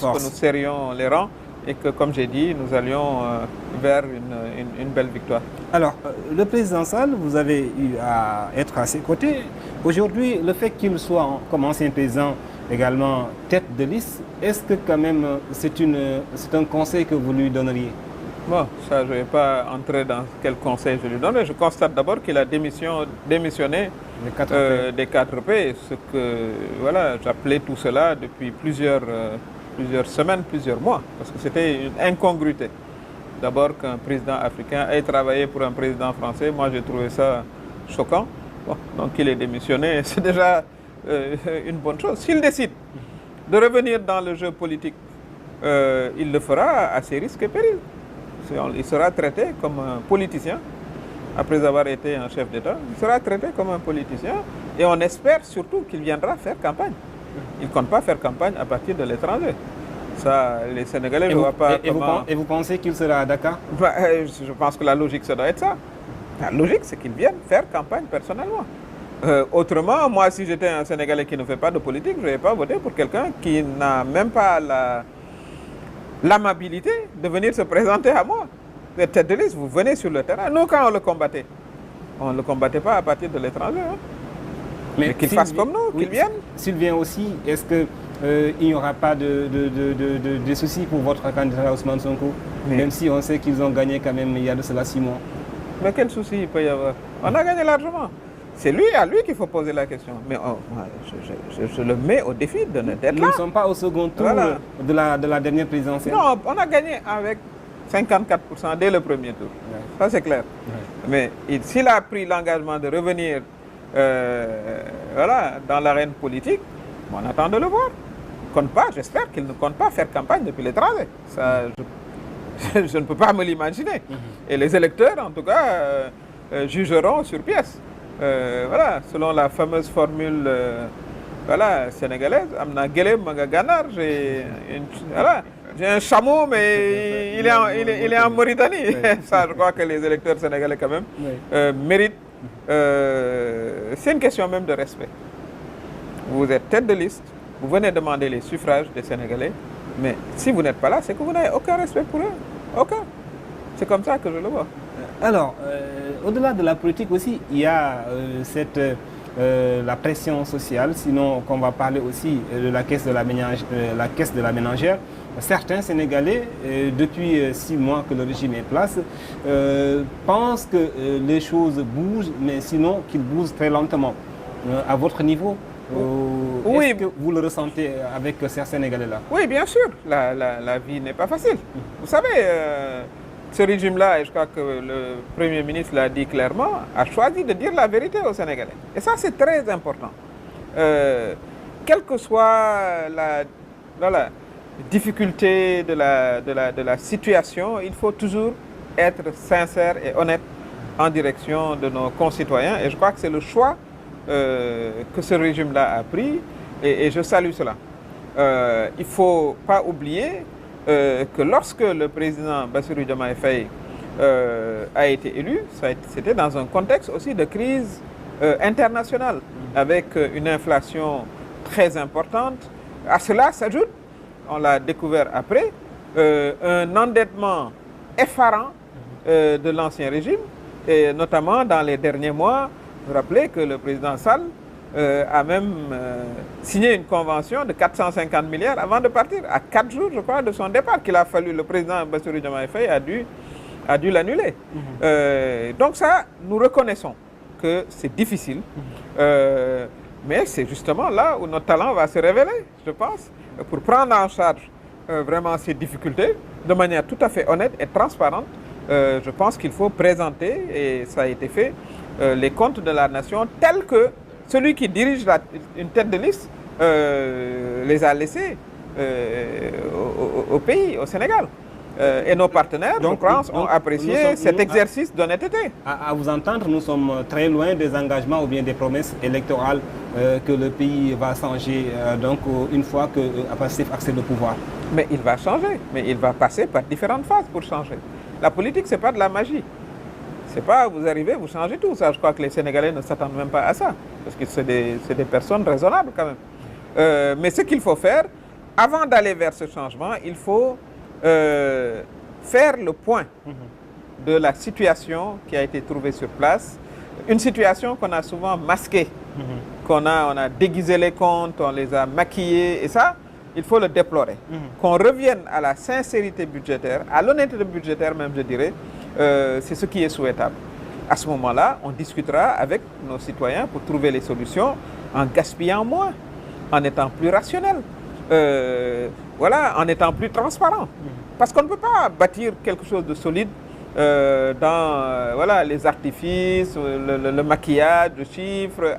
que nous serrions les rangs et que, comme j'ai dit, nous allions vers une belle victoire. Alors, le président Sall, vous avez eu à être à ses côtés. Aujourd'hui, le fait qu'il soit, comme ancien président, également tête de liste, est-ce que quand même c'est un conseil que vous lui donneriez? Bon, ça, je ne vais pas entrer dans quel conseil je lui donne. Je constate d'abord qu'il a démissionné des 4P, ce que voilà, j'appelais tout cela depuis plusieurs semaines, plusieurs mois, parce que c'était une incongruité. D'abord qu'un président africain ait travaillé pour un président français, moi j'ai trouvé ça choquant. Bon, donc il est démissionné, c'est déjà une bonne chose. S'il décide de revenir dans le jeu politique, il le fera à ses risques et périls. Il sera traité comme un politicien, après avoir été un chef d'État, il sera traité comme un politicien et on espère surtout qu'il viendra faire campagne. Il ne compte pas faire campagne à partir de l'étranger. Ça, les Sénégalais ne voient pas comment... Et vous pensez qu'il sera à Dakar? Je pense que la logique, ça doit être ça. La logique, c'est qu'il vienne faire campagne personnellement. Autrement, moi, si j'étais un Sénégalais qui ne fait pas de politique, je ne vais pas voter pour quelqu'un qui n'a même pas l'amabilité de venir se présenter à moi. Vous êtes tête de liste, vous venez sur le terrain. Nous, quand on ne le combattait pas à partir de l'étranger. Hein. Mais qu'il fasse comme nous, qu'il vienne. S'il vient aussi, est-ce qu'il n'y aura pas de soucis pour votre candidat Ousmane Sonko? Même si on sait qu'ils ont gagné quand même il y a de cela 6 mois. Mais quel souci il peut y avoir? On a gagné largement. C'est à lui qu'il faut poser la question. Mais je le mets au défi d'être là. Nous ne sommes pas au second tour de la dernière présidentielle. Non, on a gagné avec 54% dès le premier tour. Ouais. Ça, c'est clair. Ouais. Mais s'il a pris l'engagement de revenir dans l'arène politique, on attend de le voir. J'espère qu'il ne compte pas faire campagne depuis l'étranger. Ça, je ne peux pas me l'imaginer. Et les électeurs, en tout cas, jugeront sur pièce. Selon la fameuse formule sénégalaise, amna gelem maga ganar, j'ai un chameau, mais il est en Mauritanie. Ça, je crois que les électeurs sénégalais, quand même, méritent. C'est une question même de respect. Vous êtes tête de liste, vous venez demander les suffrages des Sénégalais, mais si vous n'êtes pas là, c'est que vous n'avez aucun respect pour eux. Aucun. C'est comme ça que je le vois. Alors, au-delà de la politique aussi, il y a la pression sociale, sinon qu'on va parler aussi de la caisse de la ménagère. Certains Sénégalais, depuis 6 mois que le régime est en place, pensent que les choses bougent, mais sinon qu'ils bougent très lentement. À votre niveau, est-ce que vous le ressentez avec ces Sénégalais-là? Oui, bien sûr. La vie n'est pas facile. Vous savez, ce régime-là, et je crois que le Premier ministre l'a dit clairement, a choisi de dire la vérité aux Sénégalais. Et ça, c'est très important. Quelle que soit la difficulté de la situation, il faut toujours être sincère et honnête en direction de nos concitoyens. Et je crois que c'est le choix que ce régime-là a pris. Et je salue cela. Il ne faut pas oublier que lorsque le président Bassirou Diomaye Faye a été élu, c'était dans un contexte aussi de crise internationale, avec une inflation très importante. À cela s'ajoute, on l'a découvert après, un endettement effarant de l'ancien régime, et notamment dans les derniers mois. Vous vous rappelez que le président Sall a même signé une convention de 450 milliards avant de partir, à 4 jours, je crois, de son départ, qu'il a fallu, le président Bassirou Diomaye Faye a dû l'annuler. Donc ça, nous reconnaissons que c'est difficile, mais c'est justement là où notre talent va se révéler, je pense, pour prendre en charge vraiment ces difficultés de manière tout à fait honnête et transparente. Je pense qu'il faut présenter, et ça a été fait, les comptes de la nation tels que celui qui dirige une tête de liste les a laissés au pays, au Sénégal. Et nos partenaires, je pense, ont apprécié cet exercice d'honnêteté. À vous entendre, nous sommes très loin des engagements ou bien des promesses électorales que le pays va changer une fois que Pastef accède au pouvoir. Mais il va changer, mais il va passer par différentes phases pour changer. La politique, ce n'est pas de la magie. C'est pas vous arrivez, vous changez tout. Ça, je crois que les Sénégalais ne s'attendent même pas à ça. Parce que c'est des personnes raisonnables quand même. Mais ce qu'il faut faire, avant d'aller vers ce changement, il faut faire le point de la situation qui a été trouvée sur place. Une situation qu'on a souvent masquée, on a déguisé les comptes, on les a maquillés, et ça, il faut le déplorer. Qu'on revienne à la sincérité budgétaire, à l'honnêteté budgétaire même, je dirais, c'est ce qui est souhaitable. À ce moment-là, on discutera avec nos citoyens pour trouver les solutions en gaspillant moins, en étant plus rationnel, voilà, en étant plus transparent. Parce qu'on ne peut pas bâtir quelque chose de solide dans voilà, les artifices, le maquillage, le chiffre.